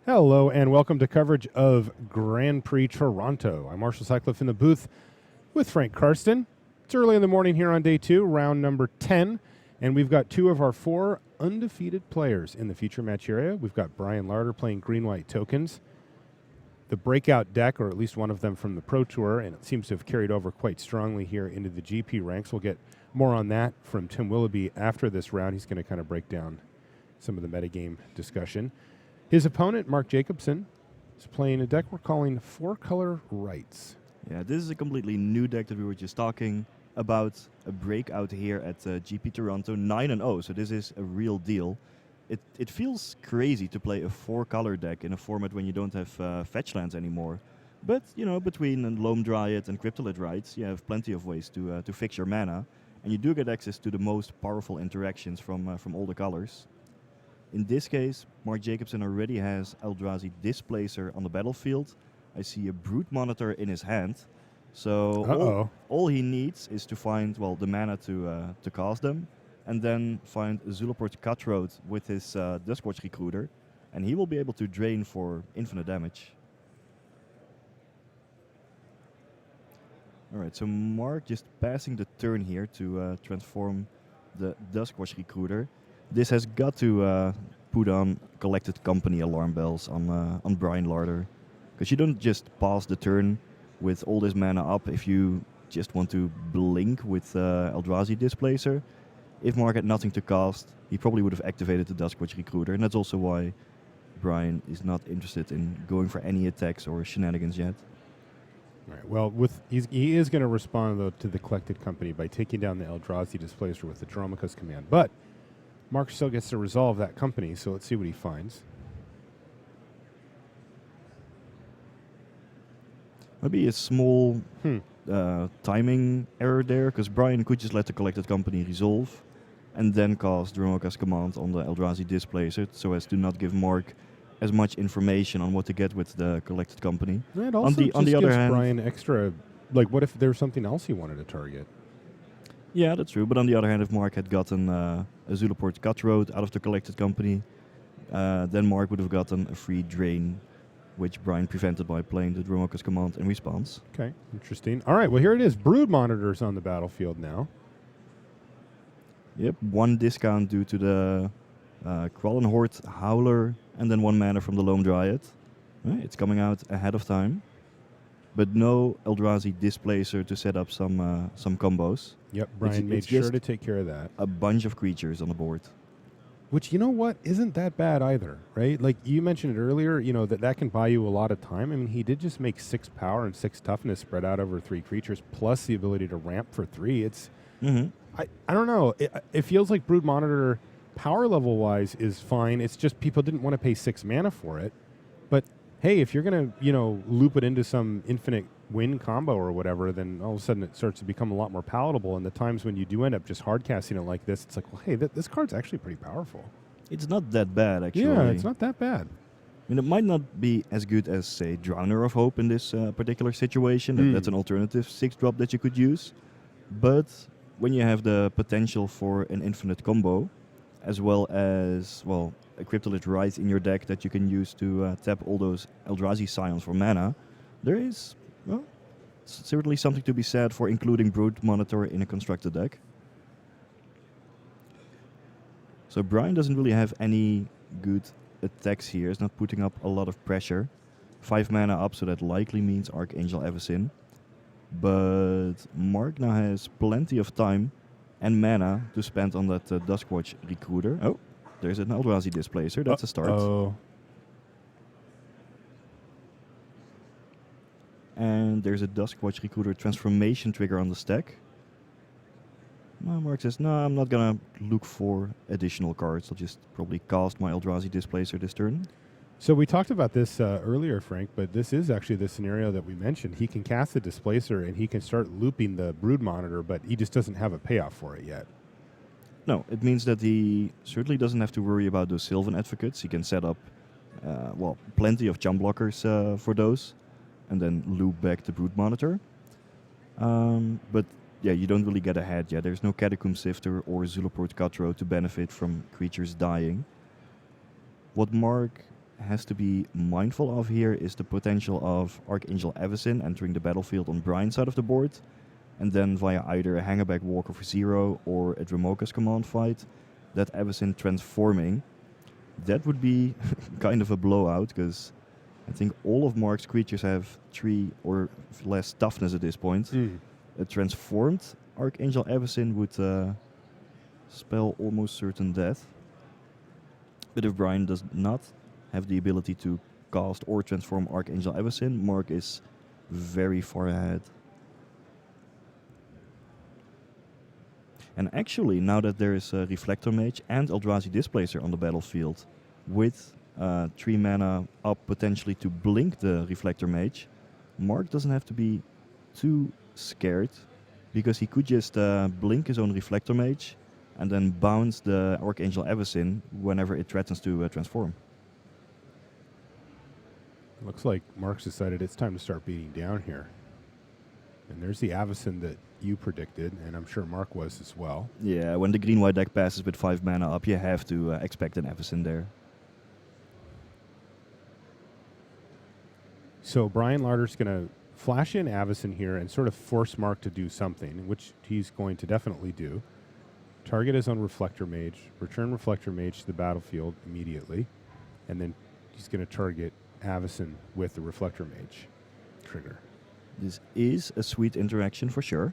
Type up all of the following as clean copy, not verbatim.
Hello and welcome to coverage of Grand Prix Toronto. I'm Marshall Sutcliffe in the booth with Frank Karsten. It's early in the morning here on day 2, round number 10, and we've got 2 of our 4 undefeated players in the feature match area. We've got Brian Larder playing green-white tokens, the breakout deck, or at least one of them from the Pro Tour, and it seems to have carried over quite strongly here into the GP ranks. We'll get more on that from Tim Willoughby after this round. He's going to kind of break down some of the metagame discussion. His opponent, Mark Jacobson, is playing a deck we're calling Four Color Rights. Yeah, this is a completely new deck that we were just talking about, a breakout here at GP Toronto, 9-0, so this is a real deal. It feels crazy to play a 4-color deck in a format when you don't have fetch lands anymore. But, you know, between Loam Dryad and Cryptolith Rights, you have plenty of ways to fix your mana, and you do get access to the most powerful interactions from all the colors. In this case, Mark Jacobson already has Eldrazi Displacer on the battlefield. I see a Brood Monitor in his hand. So all he needs is to find, well, the mana to cast them, and then find a Zulaport Cutthroat with his Duskwatch Recruiter, and he will be able to drain for infinite damage. Alright, so Mark just passing the turn here to transform the Duskwatch Recruiter. This has got to put on Collected Company alarm bells on Brian Larder, because you don't just pass the turn with all this mana up if you just want to blink with Eldrazi Displacer. If Mark had nothing to cast, he probably would have activated the Duskwatch Recruiter, and that's also why Brian is not interested in going for any attacks or shenanigans yet. All right. Well, he is going to respond though to the Collected Company by taking down the Eldrazi Displacer with the Dromoka's command, but Mark still gets to resolve that company, so let's see what he finds. Maybe a small timing error there, because Brian could just let the Collected Company resolve and then cast Dromoka's command on the Eldrazi Displacer, so as to not give Mark as much information on what to get with the Collected Company. It also on the other hand, Brian extra, like, what if there's something else he wanted to target? Yeah, that's true. But on the other hand, if Mark had gotten a Zulaport Cutthroat out of the Collected Company, then Mark would have gotten a free drain, which Brian prevented by playing the Dromoka's command in response. Okay, interesting. All right, well, here it is. Brood Monitor's on the battlefield now. Yep, 1 discount due to the Krallenhorde Howler, and then 1 mana from the Loam Dryad. Right, it's coming out ahead of time. But no Eldrazi Displacer to set up some combos. Yep, Brian made sure to take care of that. A bunch of creatures on the board. Which, you know what, isn't that bad either, right? Like you mentioned it earlier, you know, that can buy you a lot of time. I mean, he did just make 6 power and 6 toughness spread out over 3 creatures, plus the ability to ramp for 3. It's, I don't know. It feels like Brood Monitor, power level-wise, is fine. It's just people didn't want to pay 6 mana for it. But hey, if you're going to, you know, loop it into some infinite win combo or whatever, then all of a sudden it starts to become a lot more palatable. And the times when you do end up just hard casting it like this, it's like, well, hey, this card's actually pretty powerful. It's not that bad, actually. Yeah, it's not that bad. I mean, it might not be as good as, say, Drowner of Hope in this particular situation. That's an alternative 6-drop that you could use. But when you have the potential for an infinite combo, as well as, well, a Cryptolith Right in your deck that you can use to tap all those Eldrazi Scions for mana, there is, well, certainly something to be said for including Brood Monitor in a constructed deck. So Brian doesn't really have any good attacks here. He's not putting up a lot of pressure. 5 mana up, so that likely means Archangel Avacyn. But Mark now has plenty of time and mana to spend on that Duskwatch Recruiter. Oh, there's an Eldrazi Displacer. That's a start. And there's a Duskwatch Recruiter transformation trigger on the stack. Mark says, no, I'm not going to look for additional cards. I'll just probably cast my Eldrazi Displacer this turn. So we talked about this earlier, Frank, but this is actually the scenario that we mentioned. He can cast the Displacer and he can start looping the Brood Monitor, but he just doesn't have a payoff for it yet. No, it means that he certainly doesn't have to worry about those Sylvan Advocates. He can set up, well, plenty of jump blockers for those, and then loop back the Brood Monitor. But yeah, you don't really get ahead yet. There's no Catacomb Sifter or Zulaport Cutthroat to benefit from creatures dying. What Mark has to be mindful of here is the potential of Archangel Avacyn entering the battlefield on Brian's side of the board, and then via either a Hangerback Walker for 0 or a Dromoka's command fight, that Avacyn transforming. That would be kind of a blowout, because I think all of Mark's creatures have 3 or less toughness at this point. A transformed Archangel Avacyn would spell almost certain death. But if Brian does not have the ability to cast or transform Archangel Avacyn, Mark is very far ahead. And actually, now that there is a Reflector Mage and Eldrazi Displacer on the battlefield, with 3 mana up potentially to blink the Reflector Mage, Mark doesn't have to be too scared, because he could just blink his own Reflector Mage and then bounce the Archangel Avacyn whenever it threatens to transform. Looks like Mark's decided it's time to start beating down here. And there's the Avacyn that you predicted, and I'm sure Mark was as well. Yeah, when the green-white deck passes with 5 mana up, you have to expect an Avacyn there. So Brian Larder's going to flash in Avacyn here and sort of force Mark to do something, which he's going to definitely do. Target his own Reflector Mage, return Reflector Mage to the battlefield immediately, and then he's going to target Avacyn with the Reflector Mage trigger. This is a sweet interaction for sure.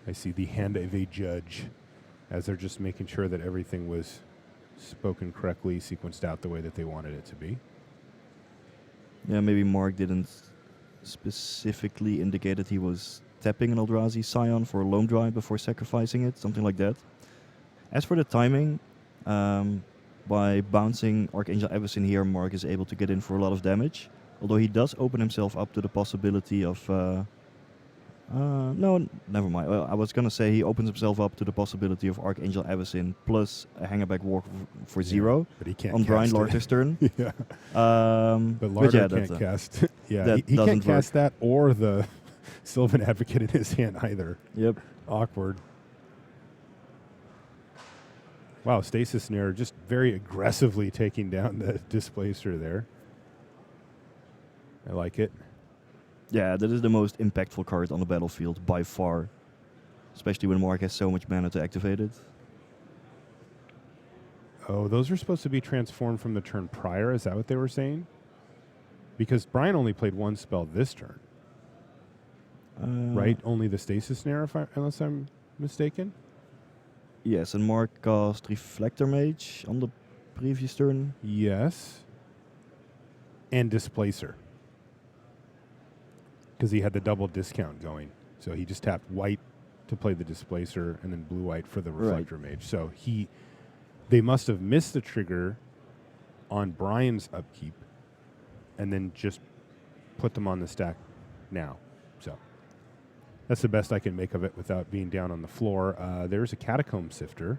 I see the hand of a judge as they're just making sure that everything was spoken correctly, sequenced out the way that they wanted it to be. Yeah, maybe Mark didn't specifically indicate that he was tapping an Eldrazi Scion for a Loam Drive before sacrificing it, something like that. As for the timing, by bouncing Archangel Avacyn here, Mark is able to get in for a lot of damage, although he does open himself up to the possibility of... no, never mind. Well, I was going to say he opens himself up to the possibility of Archangel Avacyn plus a Hangerback Walker for 0 but he can't on Brian cast it. Larder's turn. Yeah. But Larder yeah, can't that, cast. Yeah, that he can't doesn't work. cast that or the Sylvan Advocate in his hand either. Yep. Awkward. Wow, Stasis Snare just very aggressively taking down the Displacer there. I like it. Yeah, that is the most impactful card on the battlefield by far. Especially when Mark has so much mana to activate it. Oh, those are supposed to be transformed from the turn prior. Is that what they were saying? Because Brian only played one spell this turn, right? Only the Stasis Snare, unless I'm mistaken. Yes, and Mark cast Reflector Mage on the previous turn. Yes. And Displacer. Because he had the double discount going. So he just tapped white to play the Displacer and then blue-white for the Reflector Mage. So they must have missed the trigger on Brian's upkeep and then just put them on the stack now. So that's the best I can make of it without being down on the floor. There's a Catacomb Sifter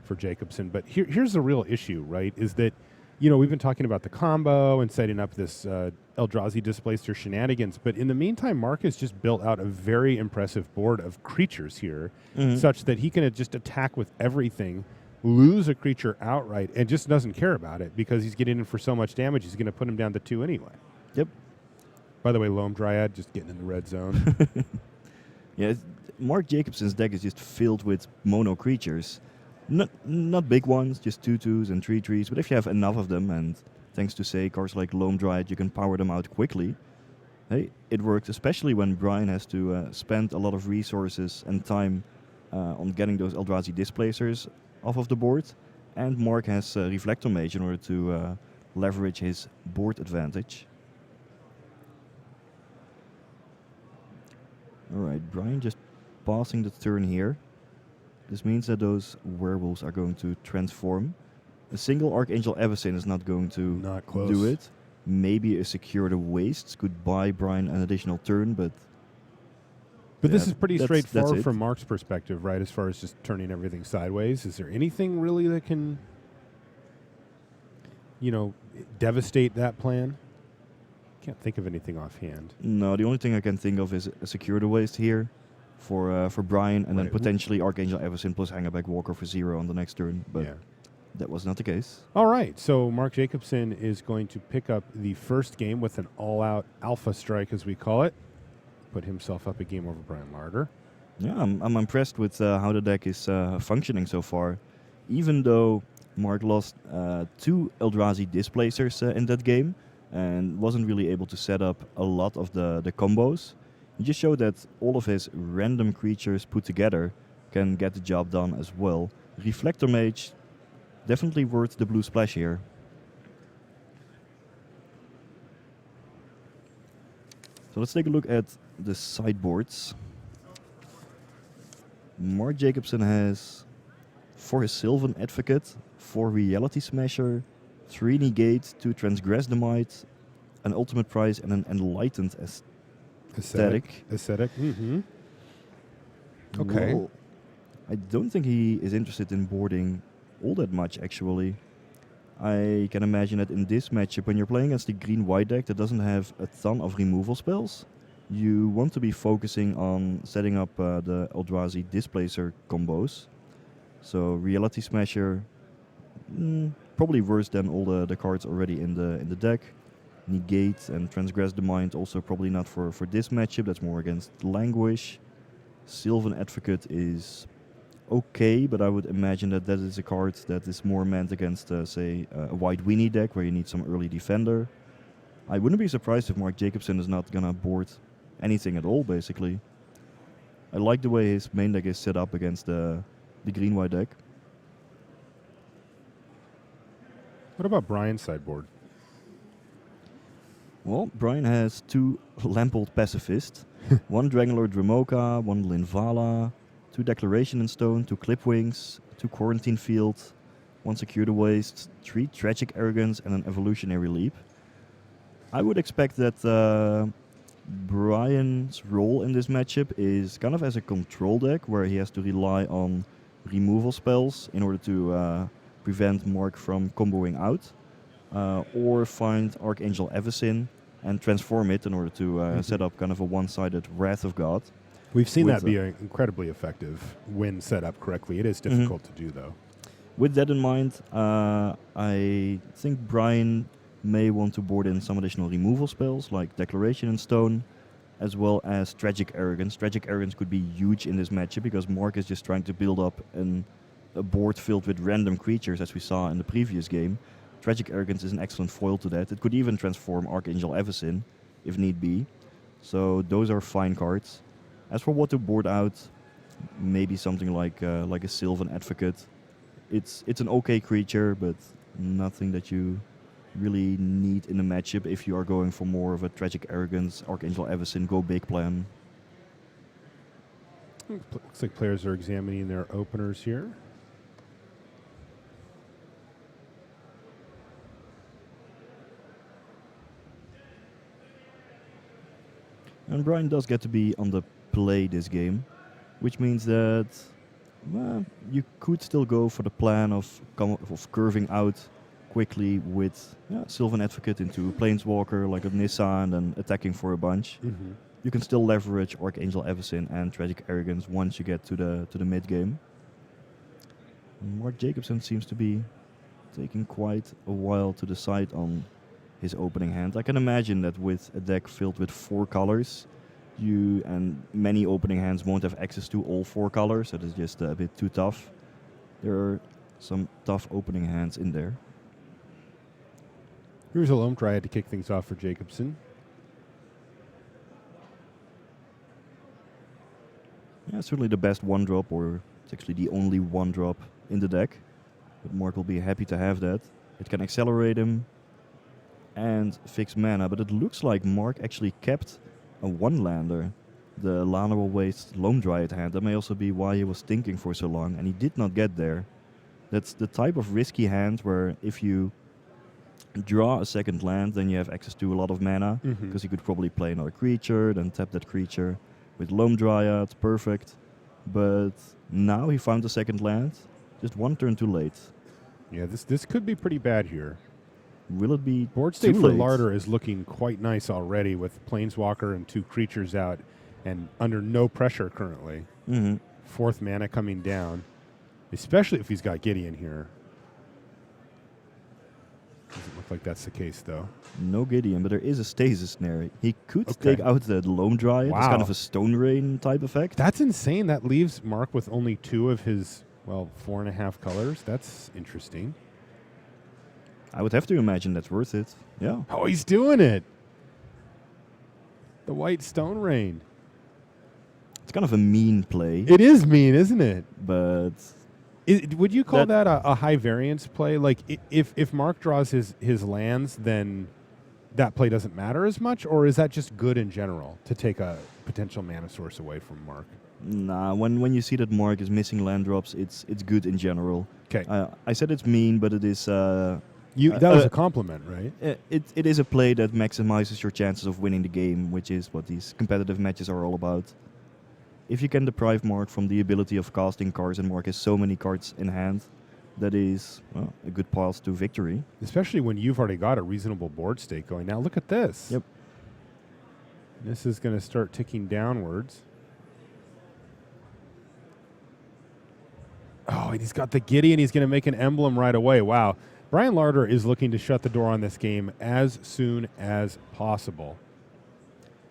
for Jacobson. But here's the real issue, right, is that, you know, we've been talking about the combo and setting up this Eldrazi Displacer shenanigans, but in the meantime, Mark has just built out a very impressive board of creatures here, such that he can just attack with everything, lose a creature outright, and just doesn't care about it because he's getting in for so much damage, he's going to put him down to 2 anyway. Yep. By the way, Loam Dryad just getting in the red zone. Yeah, Mark Jacobson's deck is just filled with mono creatures. Not big ones, just 2/2s and 3/3s, but if you have enough of them, and thanks to, say, cards like Loam Dryad, you can power them out quickly, hey, it works, especially when Brian has to spend a lot of resources and time on getting those Eldrazi Displacers off of the board, and Mark has Reflector Mage in order to leverage his board advantage. Alright, Brian just passing the turn here. This means that those werewolves are going to transform. A single Archangel Avacyn is not going to Not close. do it. Maybe a Secure the Wastes could buy Brian an additional turn, but... But yeah, this is pretty that's straightforward it. from Mark's perspective, right, as far as just turning everything sideways. Is there anything really that can, you know, devastate that plan? Can't think of anything offhand. No, the only thing I can think of is a Secure the Waste here. for Brian, and then Right. potentially Archangel Everson plus Hangerback Walker for 0 on the next turn. But Yeah. that was not the case. All right, so Mark Jacobson is going to pick up the first game with an all-out alpha strike, as we call it. Put himself up a game over Brian Larder. Yeah, I'm impressed with how the deck is functioning so far. Even though Mark lost 2 Eldrazi Displacers in that game and wasn't really able to set up a lot of the combos, he just showed that all of his random creatures put together can get the job done as well. Reflector Mage, definitely worth the blue splash here. So let's take a look at the sideboards. Mark Jacobson has 4 Sylvan Advocate, 4 Reality Smasher, 3 Negate, 2 Transgress the Might, an Ultimate Prize, and an Enlightened Aesthetic. Aesthetic. Mm-hmm. Okay. Well, I don't think he is interested in boarding all that much, actually. I can imagine that in this matchup, when you're playing against the green-white deck that doesn't have a ton of removal spells, you want to be focusing on setting up the Eldrazi Displacer combos. So Reality Smasher, probably worse than all the cards already in the deck. Negate and Transgress the Mind also probably not for this matchup. That's more against Languish. Sylvan Advocate is okay, but I would imagine that is a card that is more meant against, say, a White Weenie deck where you need some early defender. I wouldn't be surprised if Mark Jacobson is not gonna board anything at all, basically. I like the way his main deck is set up against the green-white deck. What about Brian's sideboard? Well, Brian has 2 Lampold Pacifist, 1 Dragonlord Dramoka, 1 Linvala, 2 Declaration in Stone, 2 Clipwings, 2 Quarantine Field, 1 Secure the Waste, 3 Tragic Arrogance, and an Evolutionary Leap. I would expect that Brian's role in this matchup is kind of as a control deck, where he has to rely on removal spells in order to prevent Mark from comboing out, or find Archangel Everson and transform it in order to set up kind of a one-sided Wrath of God. We've seen with that be incredibly effective when set up correctly. It is difficult to do, though. With that in mind, I think Brian may want to board in some additional removal spells like Declaration in Stone, as well as Tragic Arrogance. Tragic Arrogance could be huge in this matchup because Mark is just trying to build up a board filled with random creatures, as we saw in the previous game. Tragic Arrogance is an excellent foil to that. It could even transform Archangel Everson if need be. So those are fine cards. As for what to board out, maybe something like a Sylvan Advocate. It's an okay creature, but nothing that you really need in a matchup if you are going for more of a Tragic Arrogance, Archangel Everson, go big plan. Looks like players are examining their openers here. And Brian does get to be on the play this game, which means that you could still go for the plan of curving out quickly with Sylvan Advocate into Planeswalker like a Nissa and then attacking for a bunch. Mm-hmm. You can still leverage Archangel Everson and Tragic Arrogance once you get to the mid game. Mark Jacobson seems to be taking quite a while to decide on his opening hand. I can imagine that with a deck filled with 4 colors, you and many opening hands won't have access to all 4 colors, so it's just a bit too tough. There are some tough opening hands in there. Here's a Loam Triad to kick things off for Jacobson. Yeah, certainly the best 1-drop, or it's actually the only 1-drop in the deck. But Mark will be happy to have that. It can accelerate him and fix mana, but it looks like Mark actually kept a 1-lander, the Llanowar Waste Loam Dryad hand. That may also be why he was thinking for so long, and he did not get there. That's the type of risky hand where if you draw a second land, then you have access to a lot of mana, because you could probably play another creature, then tap that creature with Loam Dryad, perfect. But now he found a second land, just 1 turn too late. Yeah, this could be pretty bad here. Will it be Board state too for late? Larder is looking quite nice already with Planeswalker and 2 creatures out. and under no pressure currently. Mm-hmm. 4th mana coming down, especially if he's got Gideon here. Doesn't look like that's the case, though. No Gideon, but there is a Stasis Snare. He could Okay. take out the Loam Dryad. It's Wow. kind of a Stone Rain type effect. That's insane. That leaves Mark with only 2 of his, 4.5 colors. That's interesting. I would have to imagine that's worth it. Yeah. Oh, he's doing it. The White Stone Rain. It's kind of a mean play, It is mean, isn't it? but Would you call that a high variance play? Like, if Mark draws his lands, then that play doesn't matter as much? Or is that just good in general to take a potential mana source away from Mark? nah, when you see that Mark is missing land drops, it's good in general. Okay. I said it's mean, but it is That was a compliment, right? it is a play that maximizes your chances of winning the game, which is what these competitive matches are all about. If you can deprive Mark from the ability of casting cards, and Mark has so many cards in hand, that is a good path to victory. Especially when you've already got a reasonable board state going. Now look at this. Yep. This is going to start ticking downwards. Oh, and he's got the Gideon. He's going to make an emblem right away. Wow. Brian Larder is looking to shut the door on this game as soon as possible.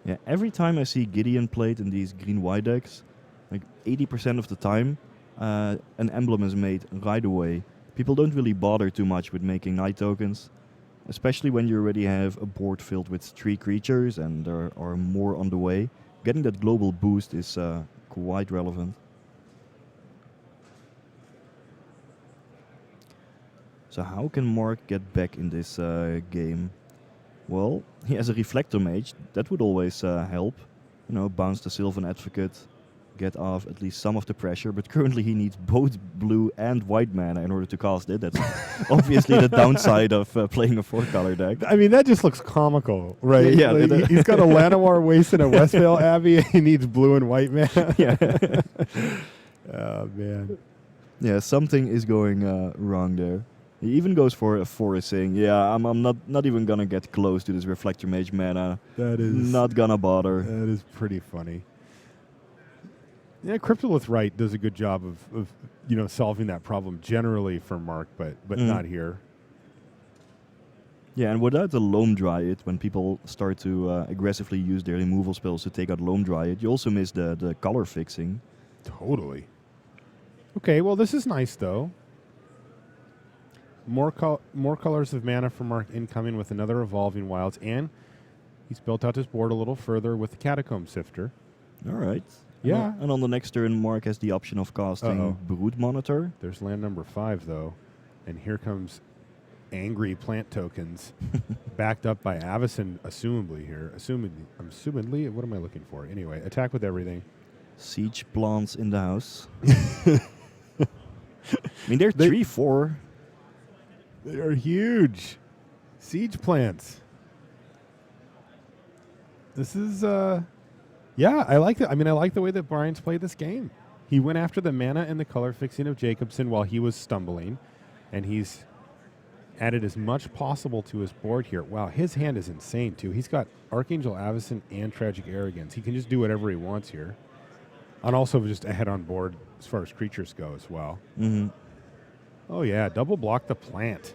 Yeah, every time I see Gideon played in these green-white decks, like 80% of the time, an emblem is made right away. People don't really bother too much with making night tokens, especially when you already have a board filled with 3 creatures and there are more on the way. Getting that global boost is quite relevant. So how can Mark get back in this game? Well, he has a Reflector Mage. That would always help. You know, bounce the Sylvan Advocate, get off at least some of the pressure. But currently he needs both blue and white mana in order to cast it. That's obviously the downside of playing a 4-color deck. I mean, that just looks comical, right? Yeah, Like, he's got a Llanowar Waste and a Westvale Abbey, and he needs blue and white mana. Yeah. Oh, man. Yeah, something is going wrong there. He even goes for a forest, saying, "Yeah, I'm not even gonna get close to this Reflector Mage mana. That is Not gonna bother." That is pretty funny. Yeah, Cryptolith Right does a good job of solving that problem generally for Mark, but not here. Yeah, and without the Loam Dryad, when people start to aggressively use their removal spells to take out Loam Dryad, you also miss the color fixing. Totally. Okay, well, this is nice, though. More colors of mana for Mark incoming with another Evolving Wilds, and he's built out his board a little further with the Catacomb Sifter. All right. Yeah. And on the next turn, Mark has the option of casting Uh-oh. Brood Monitor. There's land number 5, though, and here comes angry plant tokens, backed up by Avacyn, assumably here. Assumedly, what am I looking for? Anyway, attack with everything. Siege plants in the house. I mean, they're 3/4. They are huge. Siege plants. This is, yeah, I like it. I mean, I like the way that Brian's played this game. He went after the mana and the color fixing of Jacobson while he was stumbling, and he's added as much possible to his board here. Wow, his hand is insane, too. He's got Archangel Avacyn and Tragic Arrogance. He can just do whatever he wants here. And also just ahead on board as far as creatures go as well. Mm-hmm. Oh, yeah, double block the plant.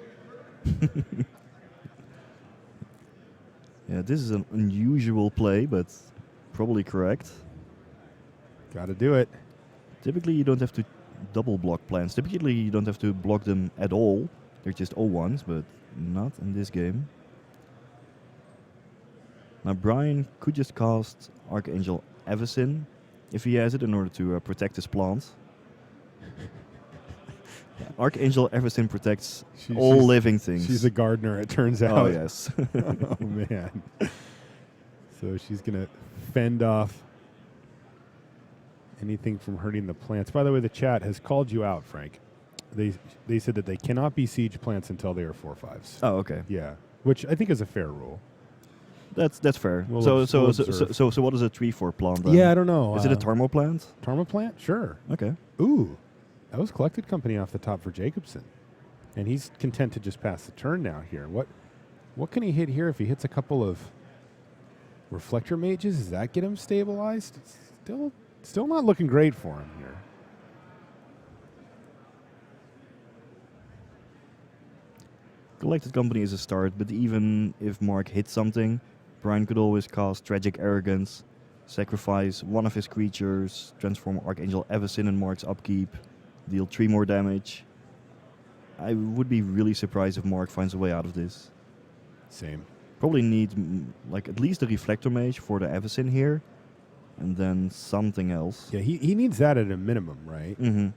Yeah, this is an unusual play, but probably correct. Got to do it. Typically, you don't have to double block plants. Typically, you don't have to block them at all. They're just 0-1s, but not in this game. Now, Brian could just cast Archangel Avacyn if he has it in order to protect his plant. Archangel Avacyn protects all she's- living things. She's a gardener, it turns out. Oh, yes. Oh, man. So she's going to fend off anything from hurting the plants. By the way, the chat has called you out, Frank. They said that they cannot be siege plants until they are 4/5s. Oh, okay. Yeah, which I think is a fair rule. That's fair. We'll So observe. what is a 3/4 plant then? Yeah, I don't know. Is it a Tarmo plant? Tarma plant? Sure. Okay. Ooh, that was collected company off the top for Jacobson. And he's content to just pass the turn now here. What can he hit here if he hits a couple of Reflector Mages, does that get him stabilized? It's still not looking great for him here. Collected Company is a start, but even if Mark hits something, Brian could always cast Tragic Arrogance, sacrifice one of his creatures, transform Archangel Avacyn in Mark's upkeep, deal 3 more damage. I would be really surprised if Mark finds a way out of this. Same. Probably need like at least a Reflector Mage for the Avacyn here, and then something else. Yeah, he needs that at a minimum, right? Mm-hmm.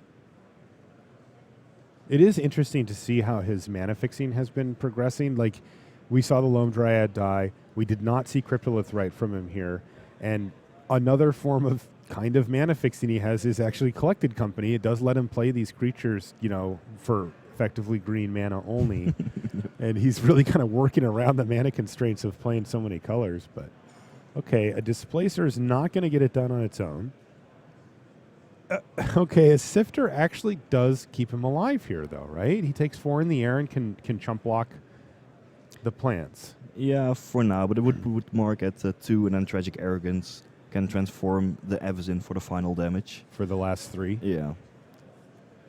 It is interesting to see how his mana fixing has been progressing. Like, we saw the Loam Dryad die. We did not see Cryptolith Rite from him here. And another form of kind of mana fixing he has is actually Collected Company. It does let him play these creatures, for effectively green mana only. And he's really kind of working around the mana constraints of playing so many colors. But, okay, a Displacer is not going to get it done on its own. Okay, a Sifter actually does keep him alive here, though, right? He takes 4 in the air and can chump block the plants. Yeah, for now, but it would put Mark at 2, and then Tragic Arrogance can transform the Avacyn for the final damage. For the last 3. Yeah. All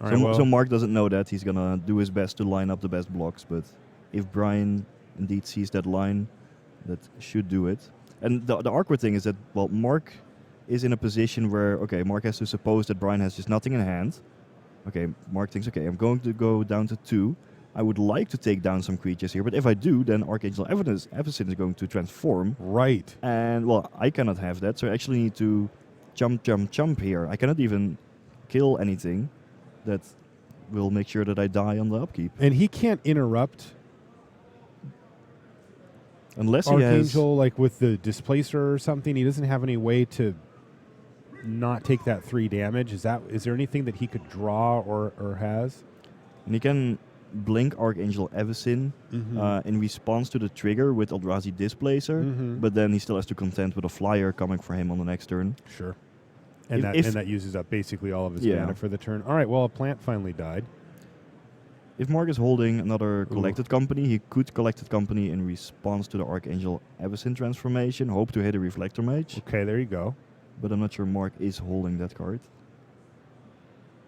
So, right, well, so Mark doesn't know that. He's gonna do his best to line up the best blocks, but if Brian indeed sees that line, that should do it. And the awkward thing is that, well, Mark is in a position where, okay, Mark has to suppose that Brian has just nothing in hand. Okay, Mark thinks, okay, I'm going to go down to 2. I would like to take down some creatures here, but if I do, then Archangel Avacyn is going to transform. right. And, well, I cannot have that, so I actually need to jump here. I cannot even kill anything that will make sure that I die on the upkeep. And he can't interrupt Unless he has... Archangel, like with the Displacer or something. He doesn't have any way to not take that 3 damage. Is there anything that he could draw or has? And he can blink Archangel Avacyn in response to the trigger with Eldrazi Displacer, but then he still has to contend with a flyer coming for him on the next turn. Sure. And that uses up basically all of his Yeah. mana for the turn. All right, well, a plant finally died. If Mark is holding another Collected Company, he could Collected Company in response to the Archangel Avacyn transformation, hope to hit a Reflector Mage, Okay, there you go. but I'm not sure Mark is holding that card.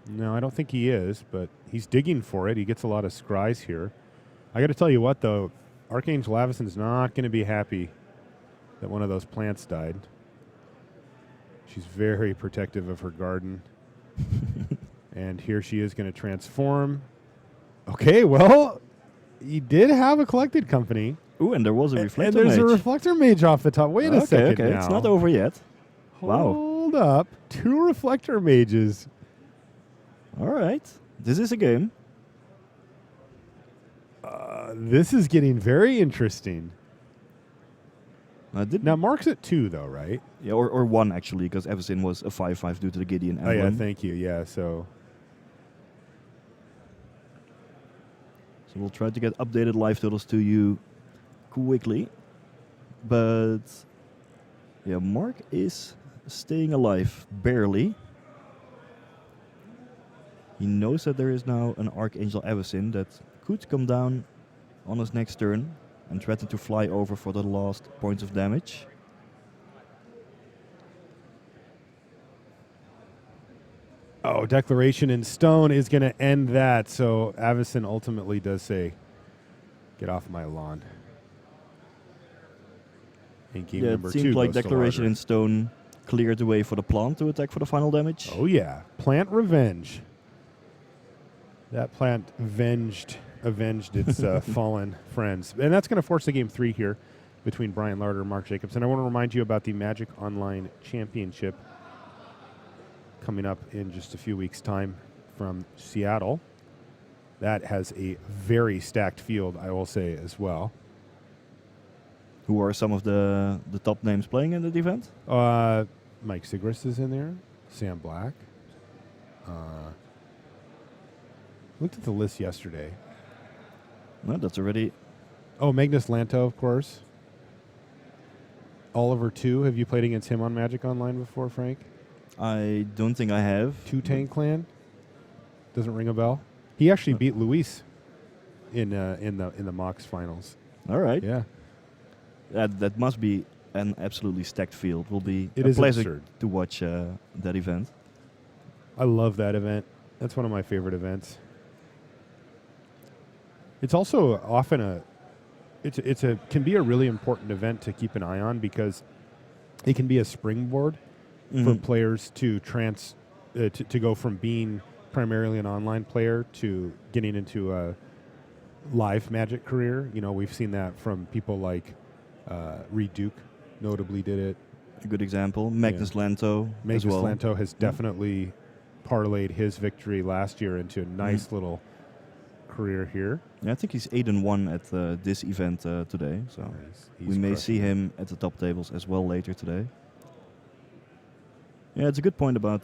No, I don't think he is, but he's digging for it. He gets a lot of scries here. I got to tell you what, though, Archangel Avacyn is not going to be happy that one of those plants died. She's very protective of her garden. And here she is going to transform. Okay, well, he did have a Collected Company. Ooh, and there was a Reflector And there's Mage. a Reflector Mage off the top. Wait a second okay, now. it's not over yet. Wow. Hold up. 2 Reflector Mages. All right, this is a game. This is getting very interesting. Did Now, Mark's at 2, though, right? Yeah, or 1 actually, because Avacyn was a 5/5 due to the Gideon Oh, emblem. yeah, thank you. Yeah, so So we'll try to get updated live totals to you quickly. But yeah, Mark is staying alive, barely. He knows that there is now an Archangel Avacyn that could come down on his next turn and threaten to fly over for the last points of damage. Oh, Declaration in Stone is going to end that. So Avacyn ultimately does say, "Get off my lawn." In game Yeah, number it 2, seemed like goes to Declaration Larder. in Stone cleared the way for the plant to attack for the final damage. Oh yeah, Plant Revenge. That plant avenged its fallen friends, and that's going to force a game 3 here between Brian Larder and Mark Jacobs. And I want to remind you about the Magic Online Championship coming up in just a few weeks' time from Seattle. That has a very stacked field, I will say, as well. Who are some of the top names playing in the event? Mike Sigrist is in there. Sam Black. Looked at the list yesterday. No, that's already... Oh, Magnus Lanto, of course. Oliver 2. Have you played against him on Magic Online before, Frank? I don't think I have. 2 Tank Clan. Doesn't ring a bell. He actually beat Luis in the Mox finals. All right. Yeah. That must be an absolutely stacked field. Will be It a is pleasure absurd. to watch that event. I love that event. That's one of my favorite events. It's also often can be a really important event to keep an eye on because it can be a springboard for Mhm. players to to go from being primarily an online player to getting into a live Magic career. You know, we've seen that from people like Reed Duke, notably did it. A good example. Magnus Lanto as Magnus well. Lanto has definitely parlayed his victory last year into a nice little career here. Yeah, I think he's 8-1 at this event today. So He's we may crushing see it. him at the top tables as well later today. Yeah, it's a good point about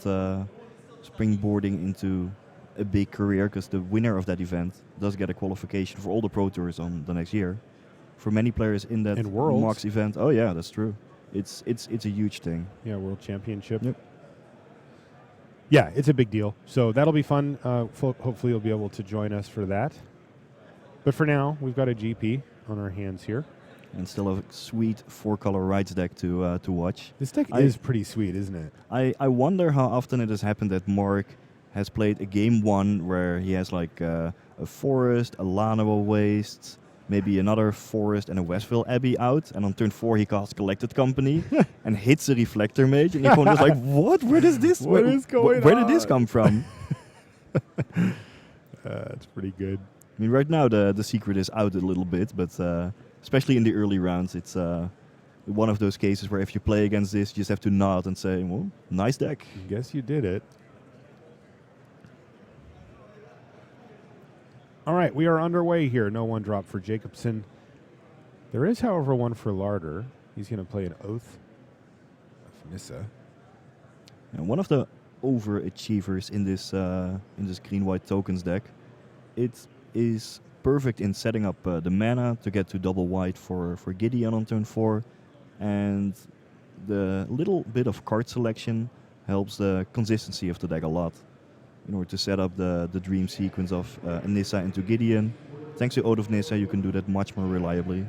springboarding into a big career, because the winner of that event does get a qualification for all the Pro Tours on the next year. For many players in that And Worlds. Mox event, oh yeah, that's true. It's a huge thing. Yeah, World Championship. Yep. Yeah, it's a big deal. So that'll be fun. Hopefully you'll be able to join us for that. But for now, we've got a GP on our hands here. And still a sweet 4-color rights deck to watch. This deck I- is pretty sweet, isn't it? I wonder how often it has happened that Mark has played a game 1 where he has like a forest, a Lanoa Waste, maybe another forest and a Westville Abbey out, and on turn 4 he casts Collected Company and hits a Reflector Mage, and your opponent is like, what? Where does this? What is going Where did this on?" come from? It's pretty good. I mean, right now the secret is out a little bit, but especially in the early rounds, it's one of those cases where if you play against this, you just have to nod and say, well, nice deck. Guess you did it. All right, we are underway here. No one drop for Jacobson. There is, however, one for Larder. He's going to play an Oath of Nissa. And one of the overachievers in this green-white tokens deck, it is perfect in setting up the mana to get to double white for Gideon on turn 4, and the little bit of card selection helps the consistency of the deck a lot. In order to set up the dream sequence of Nissa into Gideon, thanks to Oath of Nissa, you can do that much more reliably.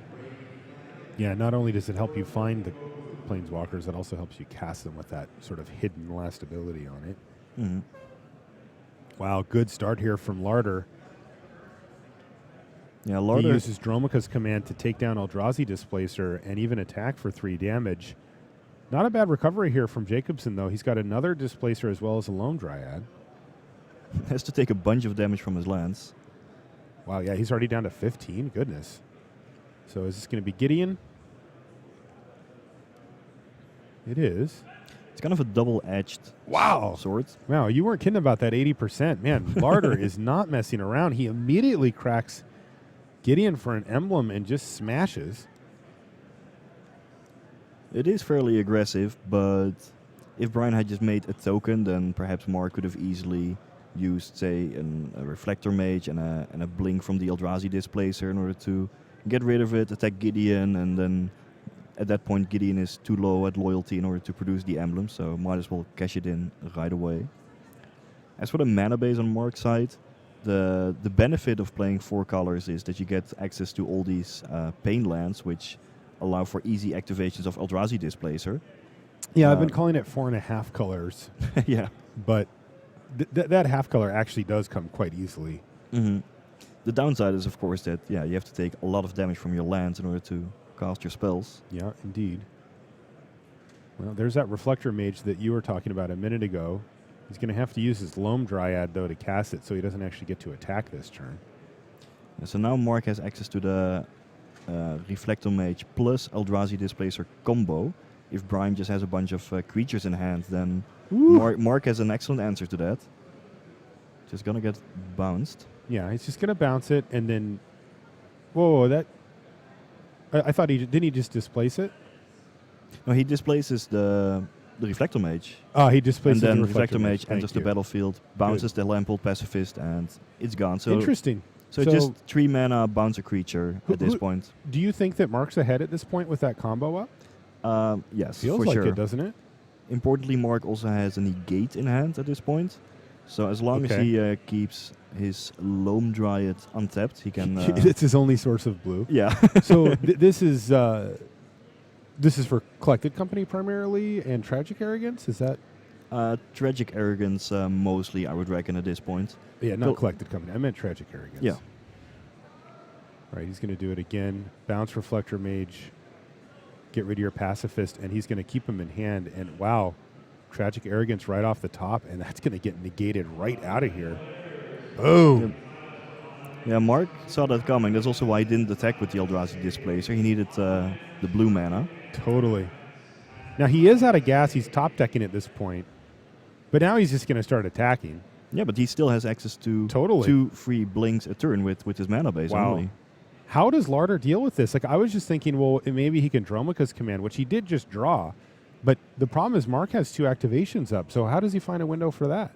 Yeah, not only does it help you find the Planeswalkers, it also helps you cast them with that sort of hidden last ability on it. Mhm. Wow, good start here from Larder. Yeah, He Larder. uses Dromoka's command to take down Eldrazi Displacer and even attack for 3 damage. Not a bad recovery here from Jacobson, though. He's got another Displacer as well as a Lone Dryad. has to take a bunch of damage from his lands. Wow, yeah, he's already down to 15. Goodness. So is this going to be Gideon? It is. It's kind of a double-edged Wow. sword. Wow, you weren't kidding about that 80%. Man, Larder is not messing around. He immediately cracks Gideon for an emblem and just smashes. It is fairly aggressive, but if Brian had just made a token, then perhaps Mark could have easily used, say, a Reflector Mage and a Blink from the Eldrazi Displacer in order to get rid of it, attack Gideon, and then at that point Gideon is too low at loyalty in order to produce the emblem, so might as well cash it in right away. As for the mana base on Mark's side, the benefit of playing 4 colors is that you get access to all these pain lands, which allow for easy activations of Eldrazi Displacer. Yeah, I've been calling it 4.5 colors, Yeah. but that half color actually does come quite easily. Mm-hmm. The downside is, of course, that you have to take a lot of damage from your lands in order to cast your spells. Yeah, indeed. Well, there's that Reflector Mage that you were talking about a minute ago. He's going to have to use his Loam Dryad, though, to cast it, so he doesn't actually get to attack this turn. So now Mark has access to the Reflector Mage plus Eldrazi Displacer combo. If Brian just has a bunch of creatures in hand, then Mark has an excellent answer to that. Just gonna get bounced. Yeah, he's just going to bounce it, and then... Whoa, that... I thought didn't he just displace it? No, he displaces the Reflector Mage. Oh, he displaces And then the Reflector Mage Thank enters the you. battlefield, bounces the Lampold Pacifist, and it's gone. So Interesting. So just 3 mana, bounce a creature at this point. Do you think that Mark's ahead at this point with that combo up? Yes, Feels for like sure. it, doesn't it? Importantly, Mark also has a negate in hand at this point. So as long as Okay. he keeps his Loam Dryad untapped, he can... It's his only source of blue. yeah. So this is This is for Collected Company primarily and Tragic Arrogance? Is that? Tragic Arrogance mostly, I would reckon, at this point. Yeah, not Well- Collected Company. I meant Tragic Arrogance. Yeah. All right, he's going to do it again. Bounce Reflector Mage. Get rid of your Pacifist, and he's going to keep him in hand. And wow, Tragic Arrogance right off the top, and that's going to get negated right out of here. Boom. Yeah, Mark saw that coming. That's also why he didn't attack with the Eldrazi Displacer. He needed the blue mana. Totally. Now, he is out of gas. He's top decking at this point. But now he's just going to start attacking. Yeah, but he still has access to Totally. 2 free blinks a turn with his mana base Wow. only. How does Larder deal with this? Like, I was just thinking, well, maybe he can Dromoka's command, which he did just draw. But the problem is Mark has 2 activations up. So how does he find a window for that?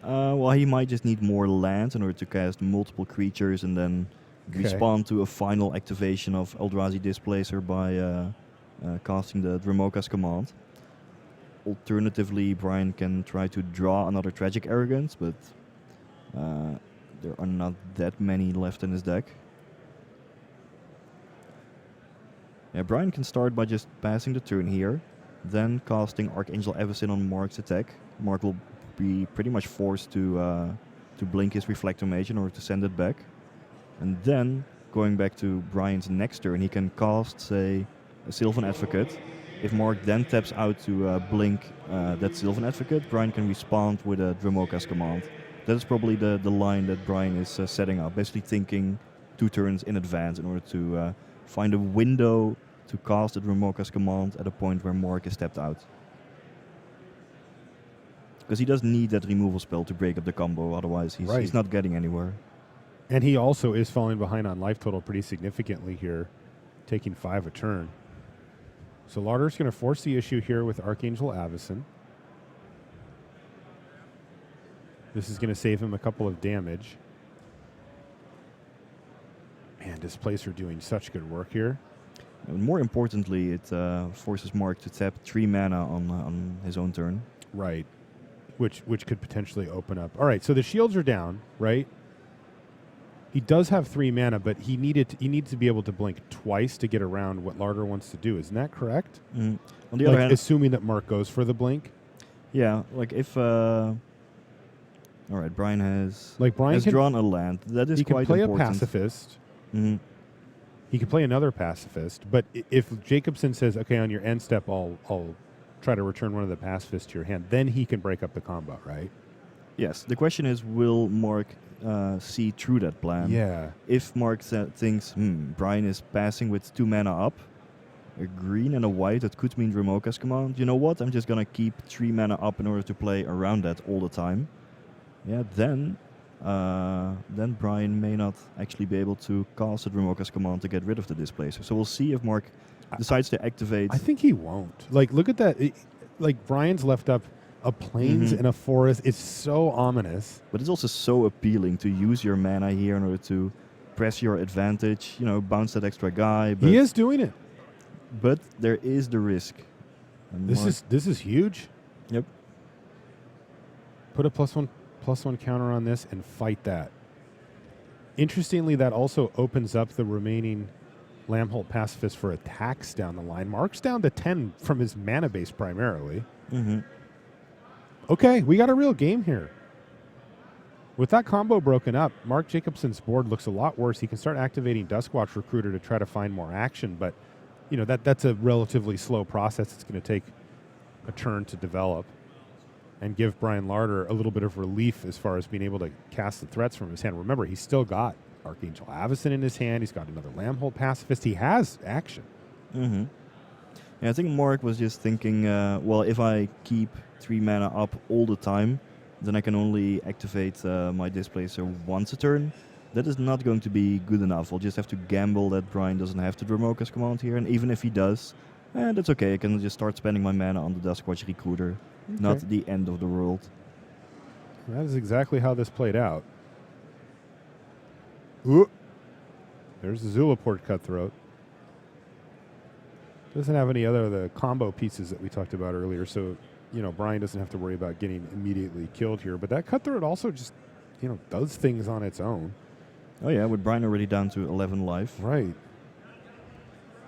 Well, he might just need more lands in order to cast multiple creatures and then Okay. respond to a final activation of Eldrazi Displacer by casting the Dromoka's command. Alternatively, Brian can try to draw another Tragic Arrogance, but there are not that many left in his deck. Yeah, Brian can start by just passing the turn here, then casting Archangel Avacyn on Mark's attack. Mark will be pretty much forced to blink his Reflector Mage in order to send it back. And then, going back to Brian's next turn, he can cast, say, a Sylvan Advocate. If Mark then taps out to blink that Sylvan Advocate, Brian can respond with a Dromoka's command. That is probably the line that Brian is setting up, basically thinking 2 turns in advance in order to find a window to cast the Dromoka's command at a point where Mark is tapped out. Because he does need that removal spell to break up the combo, otherwise Right. he's not getting anywhere. And he also is falling behind on life total pretty significantly here, taking 5 a turn. So Larder's going to force the issue here with Archangel Avacyn. This is going to save him a couple of damage. Man, Displacer doing such good work here. And more importantly, it forces Mark to tap 3 mana on his own turn. Right. Which could potentially open up. All right, so the shields are down, right? He does have 3 mana, but he needs to be able to blink twice to get around what Larder wants to do. Isn't that correct? On the other hand, Assuming that Mark goes for the blink. yeah, like if all right, Brian has Brian has can, drawn a land. That is he can quite play important. a pacifist. Mhm. He can play another pacifist. But if Jacobson says, okay, on your end step, I'll try to return one of the pacifists to your hand, then he can break up the combo, right? Yes. The question is, will Mark see through that plan? Yeah. If Mark thinks, Brian is passing with 2 mana up, a green and a white, that could mean Dromoka's command. You know what? I'm just gonna keep 3 mana up in order to play around that all the time. Yeah, then Brian may not actually be able to cast the Dromoka's command to get rid of the Displacer. So we'll see if Mark decides to activate. I think he won't. Look at that. Brian's left up a plains Mhm. and a forest. It's so ominous. But it's also so appealing to use your mana here in order to press your advantage, bounce that extra guy. But, He is doing it. But there is the risk. And This Mark- is huge. Yep. Put a +1/+1 counter on this and fight that. Interestingly, that also opens up the remaining Lambholt Pacifist for attacks down the line. Mark's down to 10 from his mana base primarily. Mhm. Okay, we got a real game here. With that combo broken up, Mark Jacobson's board looks a lot worse. He can start activating Duskwatch Recruiter to try to find more action, but that's a relatively slow process. It's going to take a turn to develop and give Brian Larder a little bit of relief as far as being able to cast the threats from his hand. Remember, he's still got Archangel Avacyn in his hand. He's got another Lambholt Pacifist. He has action. Mm-hmm. Yeah, I think Mark was just thinking, well, if I keep 3 mana up all the time, then I can only activate my Displacer once a turn. That is not going to be good enough. I'll just have to gamble that Brian doesn't have to Dromoka's command here, and even if he does, that's okay. I can just start spending my mana on the Duskwatch Recruiter. Not Okay. the end of the world. That is exactly how this played out. Ooh. There's the Zulaport Cutthroat. Doesn't have any other of the combo pieces that we talked about earlier, so Brian doesn't have to worry about getting immediately killed here. But that Cutthroat also just does things on its own. Oh yeah, with Brian already down to 11 life. Right.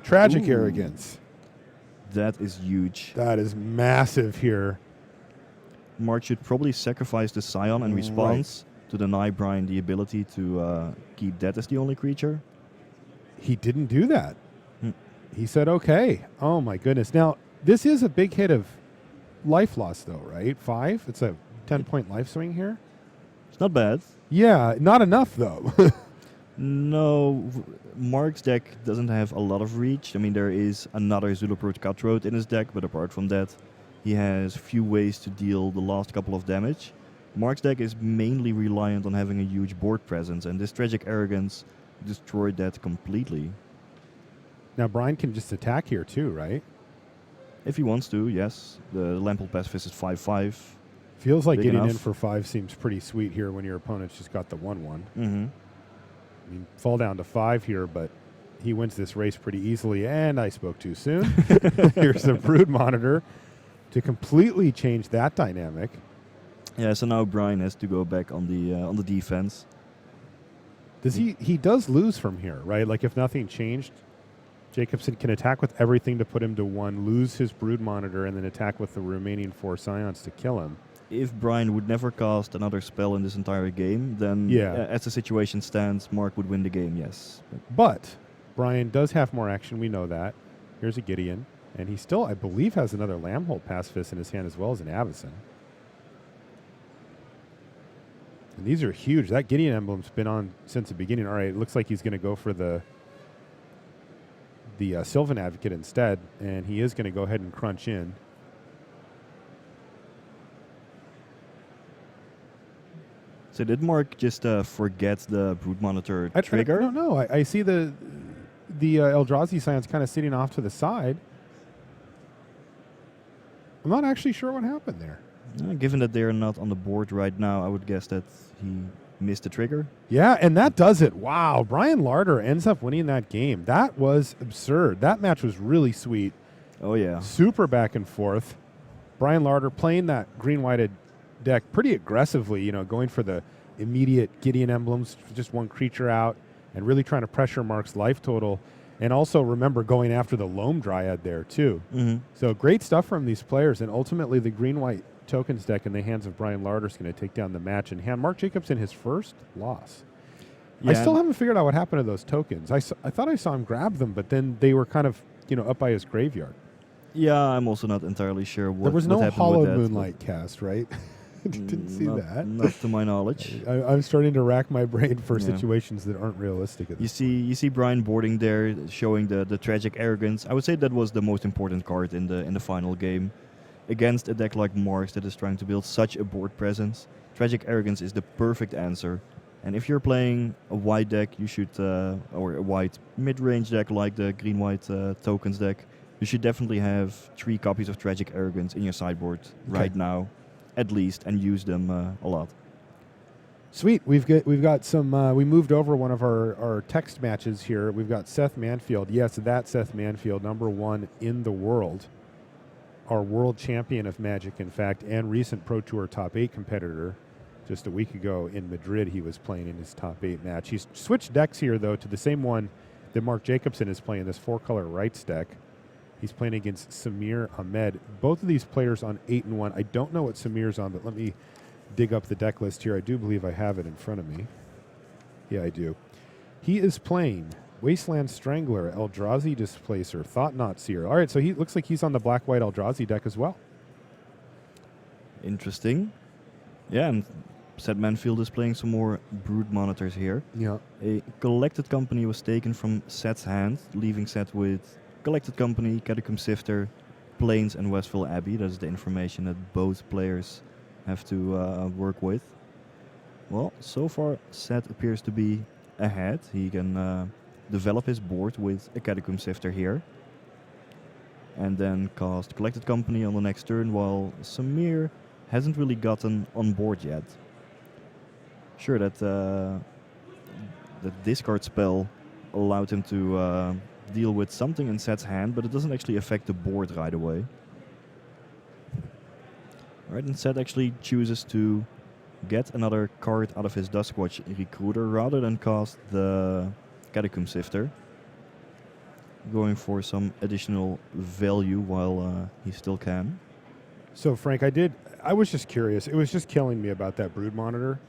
Tragic Ooh. Arrogance. That is huge. That is massive here. Mark should probably sacrifice the Scion in response to deny Brian the ability to keep that as the only creature. He didn't do that. Hmm. He said, okay. Oh, my goodness. Now, this is a big hit of life loss, though, right? 5? It's a 10-point life swing here. It's not bad. Yeah, not enough, though. No, Mark's deck doesn't have a lot of reach. I mean, there is another Zulaport Cutthroat in his deck, but apart from that, he has few ways to deal the last couple of damage. Mark's deck is mainly reliant on having a huge board presence, and this Tragic Arrogance destroyed that completely. Now, Brian can just attack here, too, right? If he wants to, yes. The Lampult Pacifist is 5/5. Feels like Big getting in enough. for 5 seems pretty sweet here when your opponent's just got the 1/1. Mm-hmm. I mean, fall down to 5 here, but he wins this race pretty easily, and I spoke too soon. Here's the Brood Monitor to completely change that dynamic. Yeah, so now Brian has to go back on the defense. Does he does lose from here, right? Like if nothing changed, Jacobson can attack with everything to put him to 1, lose his Brood Monitor, and then attack with the remaining 4 Scions to kill him. If Brian would never cast another spell in this entire game, then Yeah. as the situation stands, Mark would win the game, yes. But Brian does have more action, we know that. Here's a Gideon, and he still, I believe, has another Lampult Pacifist in his hand as well as an Avacyn. And these are huge. That Gideon emblem's been on since the beginning. All right, it looks like he's going to go for the Sylvan Advocate instead, and he is going to go ahead and crunch in. So did Mark just forget the Brood Monitor I trigger? don't know. I see the Eldrazi Scions kind of sitting off to the side. I'm not actually sure what happened there. Given that they're not on the board right now, I would guess that he missed the trigger. Yeah, and that does it. Wow, Brian Larder ends up winning that game. That was absurd. That match was really sweet. Oh yeah. Super back and forth. Brian Larder playing that green-whited deck pretty aggressively, you know, going for the immediate Gideon emblems, just one creature out, and really trying to pressure Mark's life total. And also, remember, going after the Loam Dryad there, too. Mm-hmm. So great stuff from these players, and ultimately the green-white tokens deck in the hands of Brian Larder is going to take down the match and hand Mark Jacobson his first loss. I still haven't figured out what happened to those tokens. I thought I saw him grab them, but then they were kind of, you know, up by his graveyard. Yeah, I'm also not entirely sure what There was what no happened Hollow with that, Moonlight cast, right? Didn't see that. Not to my knowledge. I'm starting to rack my brain for Yeah. situations that aren't realistic. At You this point. see Brian boarding there, showing the Tragic Arrogance. I would say that was the most important card in the final game. Against a deck like Mark's that is trying to build such a board presence, Tragic Arrogance is the perfect answer. And if you're playing a white deck, you should, or a white mid-range deck like the green-white tokens deck, you should definitely have 3 copies of Tragic Arrogance in your sideboard right now, at least, and use them a lot. Sweet. We've got some. We moved over one of our text matches here. We've got Seth Manfield. Yes, that Seth Manfield, #1 in the world, our world champion of Magic, in fact, and recent Pro Tour top 8 competitor. Just a week ago in Madrid, he was playing in his top 8 match. He's switched decks here, though, to the same one that Mark Jacobson is playing, this 4-color rights deck. He's playing against Samir Ahmed. Both of these players on 8-1. I don't know what Samir's on, but let me dig up the deck list here. I do believe I have it in front of me. Yeah, I do. He is playing Wasteland Strangler, Eldrazi Displacer, Thought Knot Seer. All right, so he looks like he's on the black-white Eldrazi deck as well. Interesting. Yeah, and Seth Manfield is playing some more Brood Monitors here. Yeah. A Collected Company was taken from Seth's hand, leaving Seth with Collected Company, Catacomb Sifter, Plains, and Westville Abbey. That is the information that both players have to work with. Well, so far Seth appears to be ahead. He can develop his board with a Catacomb Sifter here. And then cast Collected Company on the next turn, while Samir hasn't really gotten on board yet. Sure, that the discard spell allowed him to deal with something in Seth's hand, but it doesn't actually affect the board right away. Alright, and Seth actually chooses to get another card out of his Duskwatch Recruiter rather than cast the Catacomb Sifter. going for some additional value while he still can. So, Frank, I was just curious. It was just killing me about that brood monitor.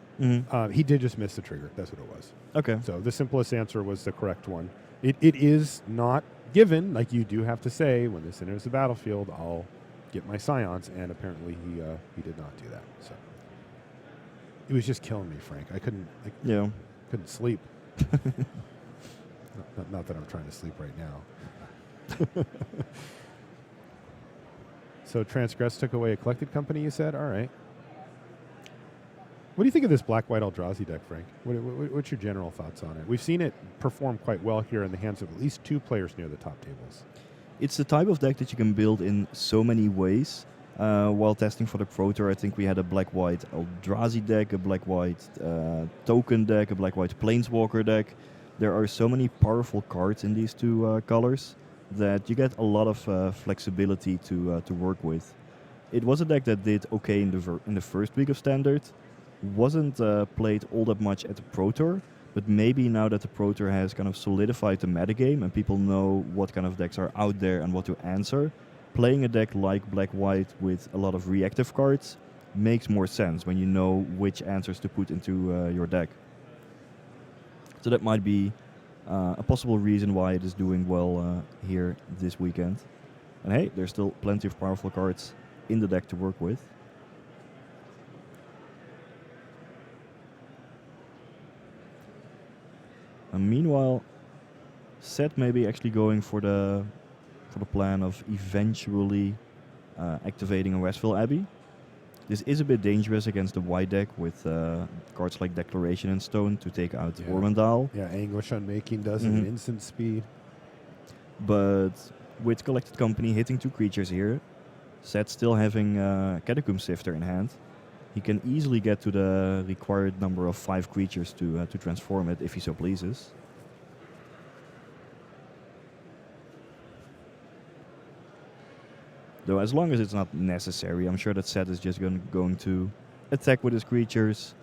He did just miss the trigger. That's what it was. Okay. So the simplest answer was the correct one. It is not given, like you do have to say, when this enters the battlefield, I'll get my scions, and apparently he did not do that. So it was just killing me, Frank. I couldn't sleep. not that I'm trying to sleep right now. So Transgress took away a collected company, you said? All right. What do you think of this black-white Eldrazi deck, Frank? What's your general thoughts on it? We've seen it perform quite well here in the hands of at least two players near the top tables. It's the type of deck that you can build in so many ways. While testing for the Pro Tour, I think we had a black-white Eldrazi deck, a black-white token deck, a black-white Planeswalker deck. There are so many powerful cards in these two colors that you get a lot of flexibility to work with. It was a deck that did okay in the first week of Standard. Wasn't played all that much at the Pro Tour, but maybe now that the Pro Tour has kind of solidified the metagame and people know what kind of decks are out there and what to answer, playing a deck like Black-White with a lot of reactive cards makes more sense when you know which answers to put into your deck. So that might be a possible reason why it is doing well here this weekend. And hey, there's still plenty of powerful cards in the deck to work with. And meanwhile, Seth may be actually going for the plan of eventually activating a Westville Abbey. This is a bit dangerous against the white deck with cards like Declaration and Stone to take out Ormandal. Yeah, Anguish Unmaking does an instant speed. But with Collected Company hitting two creatures here, Seth still having Catacomb Sifter in hand, he can easily get to the required number of 5 creatures to transform it if he so pleases. Though as long as it's not necessary, I'm sure that Seth is just going to attack with his creatures,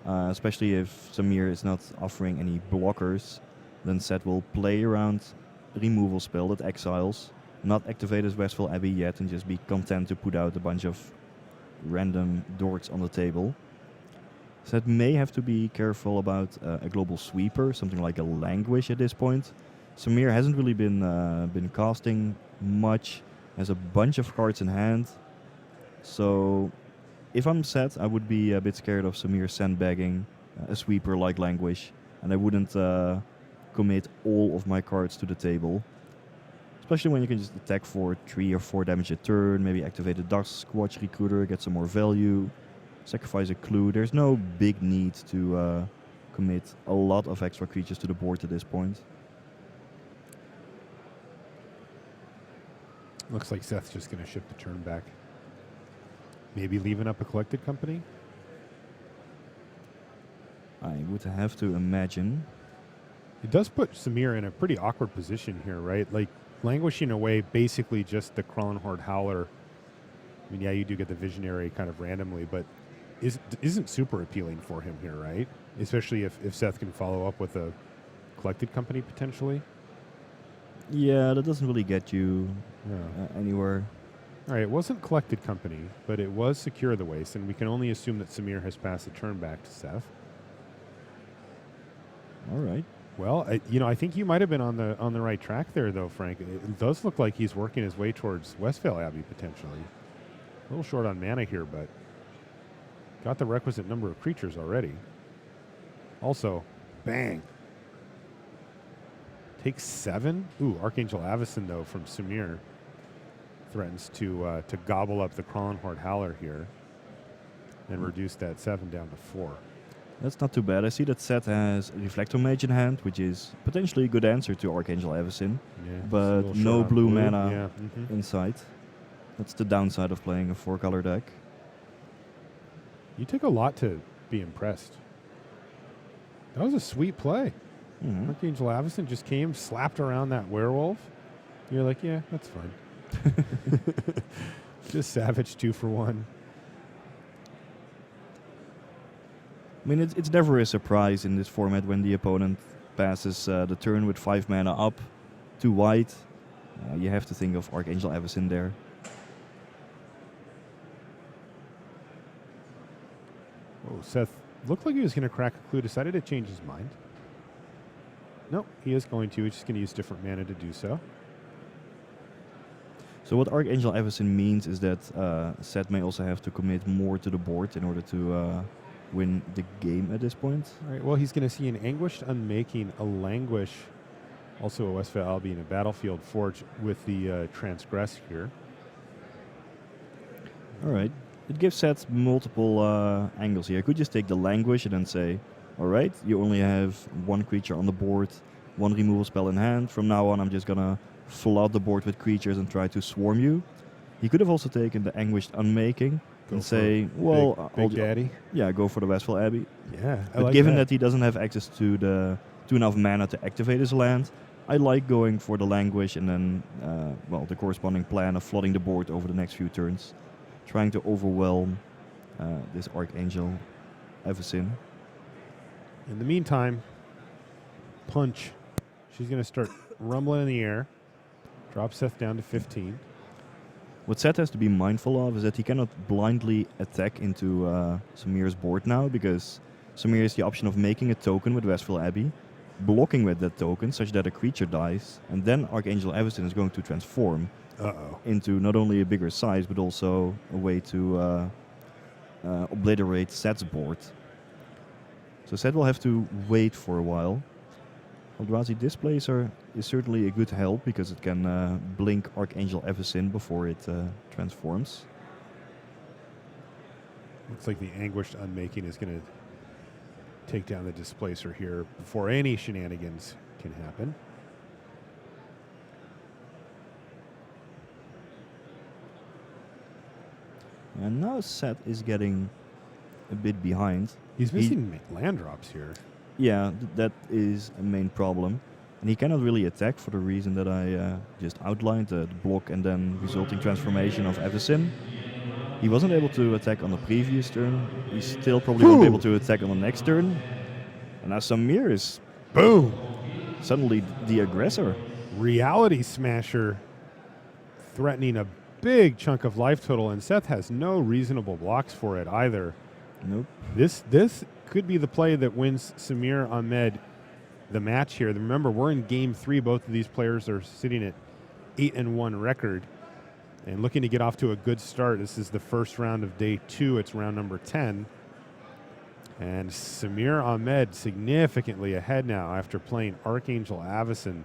especially if Samir is not offering any blockers. Then Seth will play around a removal spell that exiles, not activate his Westville Abbey yet, and just be content to put out a bunch of random dorks on the table. Seth may have to be careful about a global sweeper, something like a Languish at this point. Samir hasn't really been casting much, has a bunch of cards in hand. So if I'm Seth, I would be a bit scared of Samir sandbagging a sweeper like Languish, and I wouldn't commit all of my cards to the table. Especially when you can just attack for 3 or 4 damage a turn, maybe activate a Dust Squatch Recruiter, get some more value, sacrifice a clue. There's no big need to commit a lot of extra creatures to the board at this point. Looks like Seth's just going to ship the turn back. Maybe leaving up a Collected Company? I would have to imagine. It does put Samir in a pretty awkward position here, right? Like, languishing away basically just the Crawling Horde Howler. I mean, yeah, you do get the Visionary kind of randomly, but isn't super appealing for him here, right? Especially if Seth can follow up with a Collected Company potentially. Yeah, that doesn't really get you anywhere. All right, it wasn't Collected Company, but it was Secure the Waste, and we can only assume that Samir has passed the turn back to Seth. All right. Well, I think you might have been on the right track there, though, Frank. It does look like he's working his way towards Westvale Abbey, potentially. A little short on mana here, but got the requisite number of creatures already. Also, bang. Takes 7. Ooh, Archangel Avacyn, though, from Samir. Threatens to gobble up the Crawling Horde Howler here and reduce that 7 down to 4. That's not too bad. I see that Seth has Reflector Mage in hand, which is potentially a good answer to Archangel Avacyn, but no blue mana inside. That's the downside of playing a 4-color deck. You took a lot to be impressed. That was a sweet play. Archangel Avacyn just came, slapped around that werewolf. You're like, yeah, that's fine. Just Savage 2 for 1. I mean, it's never a surprise in this format when the opponent passes the turn with 5 mana up. too wide. You have to think of Archangel Avacyn there. Oh, Seth looked like he was going to crack a clue. Decided to change his mind. Nope, he is going to. He's just going to use different mana to do so. So what Archangel Avacyn means is that Seth may also have to commit more to the board in order to win the game at this point. All right, well, he's going to see an Anguished Unmaking, a Languish, also a Westphal Albion, a Battlefield Forge with the Transgress here. All right. It gives Seth multiple angles here. I could just take the Languish and then say, all right, you only have one creature on the board, one removal spell in hand. From now on, I'm just going to flood the board with creatures and try to swarm you. He could have also taken the Anguished Unmaking Go and for say, well, Big Daddy. yeah, go for the Westphal Abbey. Yeah, I But like given that. that he doesn't have access to enough mana to activate his land, I like going for the Languish and then, well, the corresponding plan of flooding the board over the next few turns, trying to overwhelm this Archangel Avacyn. In the meantime, Punch. She's going to start rumbling in the air. Drop Seth down to 15. What Seth has to be mindful of is that he cannot blindly attack into Samir's board now, because Samir has the option of making a token with Westphal Abbey, blocking with that token such that a creature dies, and then Archangel Avacyn is going to transform Uh-oh. into not only a bigger size, but also a way to obliterate Seth's board. So Seth will have to wait for a while. Eldrazi Displacer is certainly a good help because it can blink Archangel Avacyn before it transforms. Looks like the Anguished Unmaking is going to take down the Displacer here before any shenanigans can happen. And now Seth is getting a bit behind. He's missing land drops here. Yeah, that is a main problem. And he cannot really attack for the reason that I just outlined, the block and then resulting transformation of Avacyn. He wasn't able to attack on the previous turn. He still probably won't be able to attack on the next turn. And now Samir is Boom! suddenly the aggressor. Reality Smasher threatening a big chunk of life total, and Seth has no reasonable blocks for it either. Nope. This could be the play that wins Samir Ahmed the match here. Remember, we're in game 3. Both of these players are sitting at 8-1 record and looking to get off to a good start. This is the first round of day 2. It's round number 10. And Samir Ahmed significantly ahead now after playing Archangel Avacyn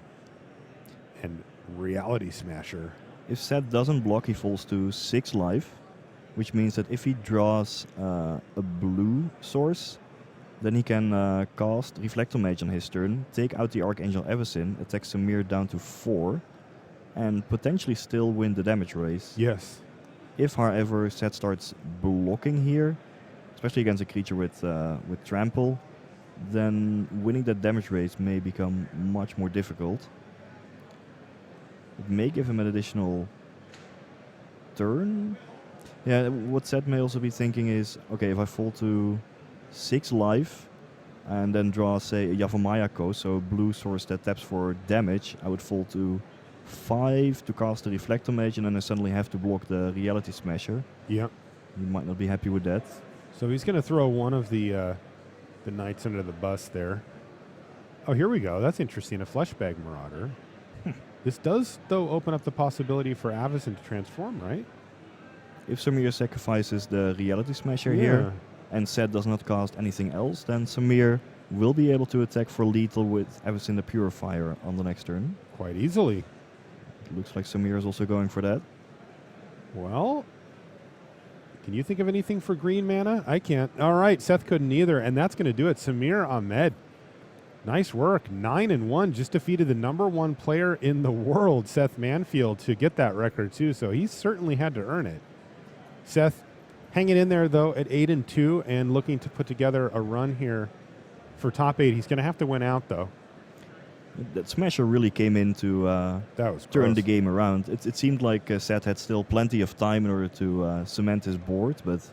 and Reality Smasher. If Seth doesn't block, he falls to 6 life, which means that if he draws a blue source, then he can cast Reflector Mage on his turn, take out the Archangel Avacyn, attack Samir down to 4, and potentially still win the damage race. Yes. If, however, Seth starts blocking here, especially against a creature with trample, then winning that damage race may become much more difficult. It may give him an additional turn. Yeah, what Seth may also be thinking is, okay, if I fall to 6 life and then draw, say, a Yavimaya, so blue source that taps for damage, I would fall to 5 to cast the Reflector Mage, and then I suddenly have to block the Reality Smasher. Yep. You might not be happy with that. So he's going to throw one of the knights under the bus there. Oh, here we go. That's interesting. A Fleshbag Marauder. This does, though, open up the possibility for Avacyn to transform, right? If Samir sacrifices the Reality Smasher here, and Seth does not cast anything else, then Samir will be able to attack for lethal with Avacyn the Purifier on the next turn. Quite easily. It looks like Samir is also going for that. Well, can you think of anything for green mana? I can't. All right, Seth couldn't either, and that's going to do it. Samir Ahmed. Nice work. 9-1. Just defeated the #1 player in the world, Seth Manfield, to get that record, too. So he certainly had to earn it. Seth hanging in there, though, at 8-2 and looking to put together a run here for top 8. He's going to have to win out, though. That Smasher really came in to That was turn close. the game around. It seemed like Seth had still plenty of time in order to cement his board, but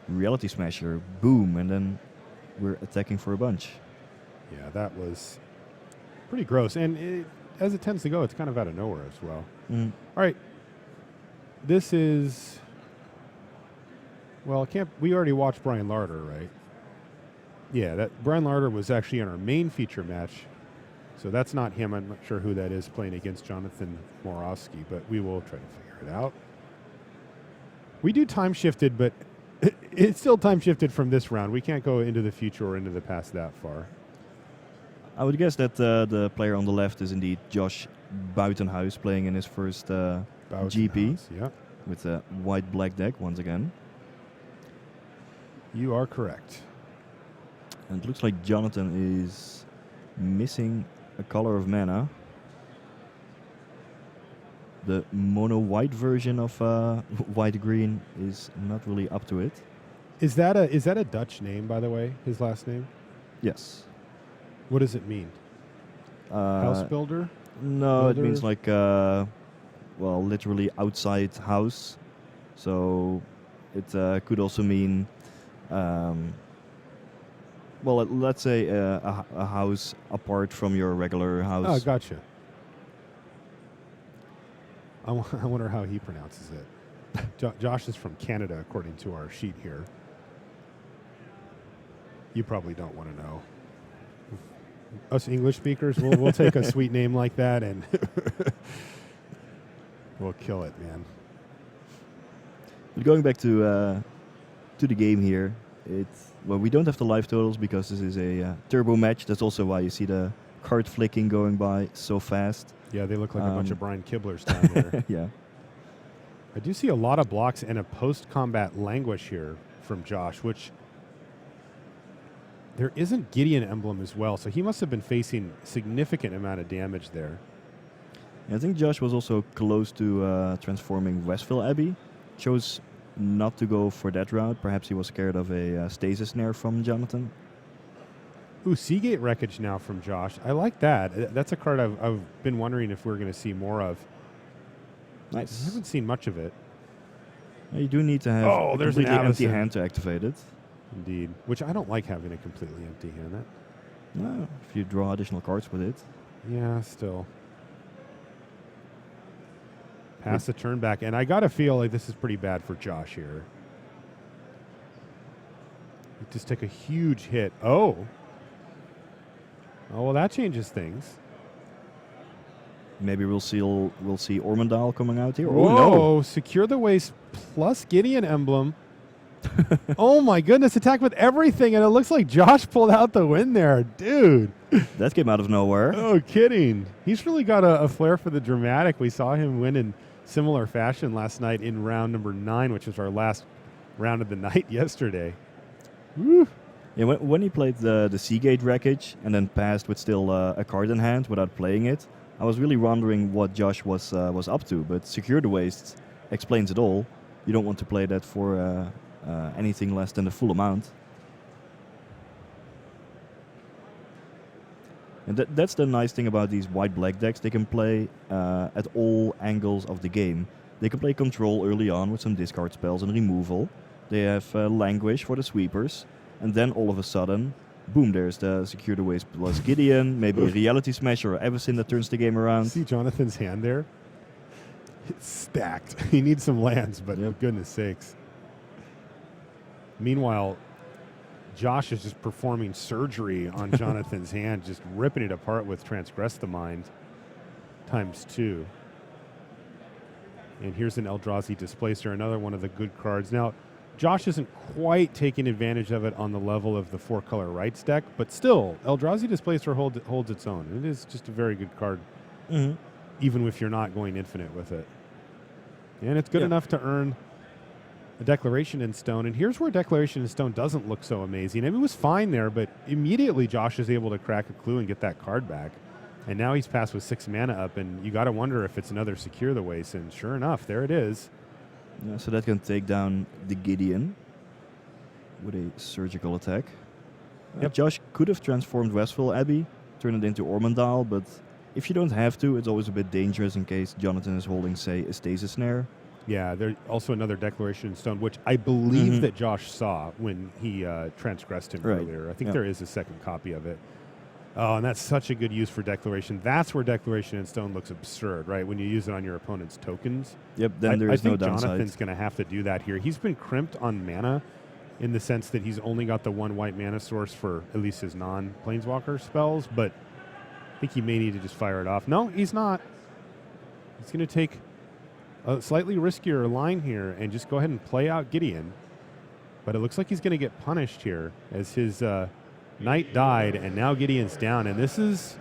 Reality Smasher, boom, and then we're attacking for a bunch. Yeah, that was pretty gross. And as it tends to go, it's kind of out of nowhere as well. Mm. All right. This is, well, we already watched Brian Larder, right? Yeah, that Brian Larder was actually in our main feature match. So that's not him. I'm not sure who that is playing against Jonathan Morawski, but we will try to figure it out. We do time shifted, but it's still time shifted from this round. We can't go into the future or into the past that far. I would guess that the player on the left is indeed Josh Buitenhuis playing in his first GP Yeah, with a white-black deck once again. you are correct. And it looks like Jonathan is missing a color of mana. The mono-white version of white-green is not really up to it. Is that a Dutch name, by the way? His last name? Yes. What does it mean? House builder? No, it builder? means like, well, literally outside house. So it could also mean, well, let's say a house apart from your regular house. Oh, gotcha. I wonder how he pronounces it. Josh is from Canada, according to our sheet here. You probably don't want to know. Us English speakers, we'll take a sweet name like that and we'll kill it, man. But going back to the game here, well, we don't have the live totals because this is a turbo match. That's also why you see the card flicking going by so fast. Yeah, they look like a bunch of Brian Kibblers down there. Yeah. I do see a lot of blocks and a post-combat languish here from Josh, which there isn't Gideon emblem as well, so he must have been facing significant amount of damage there. I think Josh was also close to transforming Westville Abbey. Chose not to go for that route. Perhaps he was scared of a stasis snare from Jonathan. Ooh, Seagate Wreckage now from Josh. I like that. That's a card I've been wondering if we're going to see more of. I Nice. haven't seen much of it. You do need to have a there's an completely empty Avacyn. hand to activate it. Indeed. Which I don't like having a completely empty hand. No, if you draw additional cards with it. Yeah, still. Pass the turn back. And I got to feel like this is pretty bad for Josh here. He just took a huge hit. Oh, well, that changes things. Maybe we'll see Ormondal coming out here. Whoa, Oh no! Secure the Waste plus Gideon emblem. Oh my goodness, attack with everything, and it looks like Josh pulled out the win there. Dude. That came out of nowhere. Oh, kidding. He's really got a flair for the dramatic. We saw him win in similar fashion last night in round number 9, which was our last round of the night yesterday. Woo. Yeah, when he played the Seagate Wreckage and then passed with still a card in hand without playing it, I was really wondering what Josh was up to. But Secure the Waste explains it all. You don't want to play that for anything less than the full amount. And that's the nice thing about these white-black decks. They can play at all angles of the game. They can play control early on with some discard spells and removal. They have Languish for the sweepers. And then all of a sudden, boom, there's the Secure the Waste plus Gideon, maybe a Reality Smash or Avacyn that turns the game around. See Jonathan's hand there? It's stacked. He needs some lands, but Yep. for goodness sakes. Meanwhile, Josh is just performing surgery on Jonathan's hand, just ripping it apart with Transgress the Mind ×2. And here's an Eldrazi Displacer, another one of the good cards. Now, Josh isn't quite taking advantage of it on the level of the 4-color rights deck, but still, Eldrazi Displacer holds its own. It is just a very good card, even if you're not going infinite with it. And it's good enough to earn a Declaration in Stone. And here's where Declaration in Stone doesn't look so amazing. I mean, it was fine there, but immediately Josh is able to crack a clue and get that card back. And now he's passed with 6 mana up, and you got to wonder if it's another Secure the Waste. And sure enough, there it is. Yeah, so that can take down the Gideon with a surgical attack. Yep. Josh could have transformed Westville Abbey, turned it into Ormondal, but if you don't have to, it's always a bit dangerous in case Jonathan is holding, say, a Stasis Snare. Yeah, there's also another Declaration in Stone, which I believe that Josh saw when he transgressed him Right. earlier. I think Yeah. there is a second copy of it. Oh, and that's such a good use for Declaration. That's where Declaration in Stone looks absurd, right? When you use it on your opponent's tokens. Yep, then there is no downside. I think Jonathan's going to have to do that here. He's been crimped on mana in the sense that he's only got the one white mana source for at least his non-Planeswalker spells, but I think he may need to just fire it off. No, he's not. He's going to take a slightly riskier line here and just go ahead and play out Gideon. But it looks like he's going to get punished here as his Knight died, and now Gideon's down. And this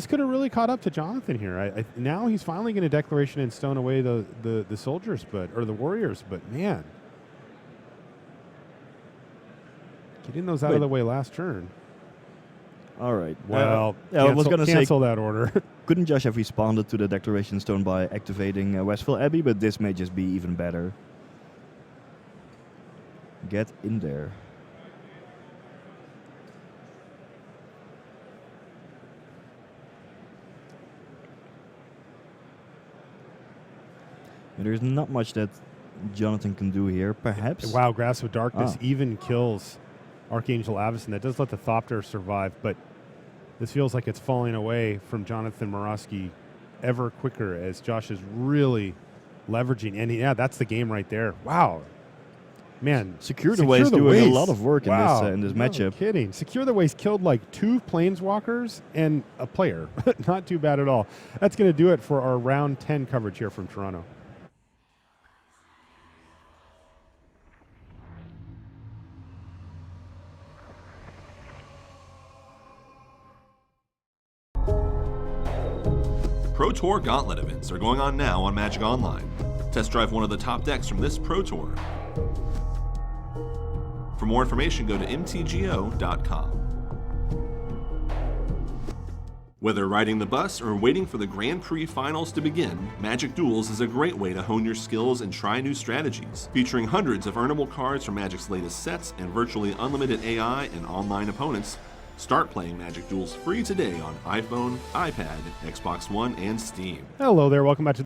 could have really caught up to Jonathan here. Now he's finally going to Declaration in Stone away the soldiers, or the warriors. But man, getting those out of the way last turn. All right. Well, I was going to say, cancel that order. couldn't Josh have responded to the Declaration Stone by activating Westville Abbey, but this may just be even better. Get in there. There's not much that Jonathan can do here, perhaps. Wow, Grasp of Darkness even kills Archangel Avacyn. That does let the Thopter survive, but this feels like it's falling away from Jonathan Morosky ever quicker as Josh is really leveraging. And yeah, that's the game right there. Wow. Man, Secure the Ways doing a lot of work in this matchup. No kidding. Secure the Ways killed like 2 Planeswalkers and a player. Not too bad at all. That's going to do it for our round 10 coverage here from Toronto. Pro Tour Gauntlet events are going on now on Magic Online. Test drive one of the top decks from this Pro Tour. For more information, go to mtgo.com. Whether riding the bus or waiting for the Grand Prix finals to begin, Magic Duels is a great way to hone your skills and try new strategies. Featuring hundreds of earnable cards from Magic's latest sets and virtually unlimited AI and online opponents, start playing Magic Duels free today on iPhone, iPad, Xbox One, and Steam. Hello there. Welcome back to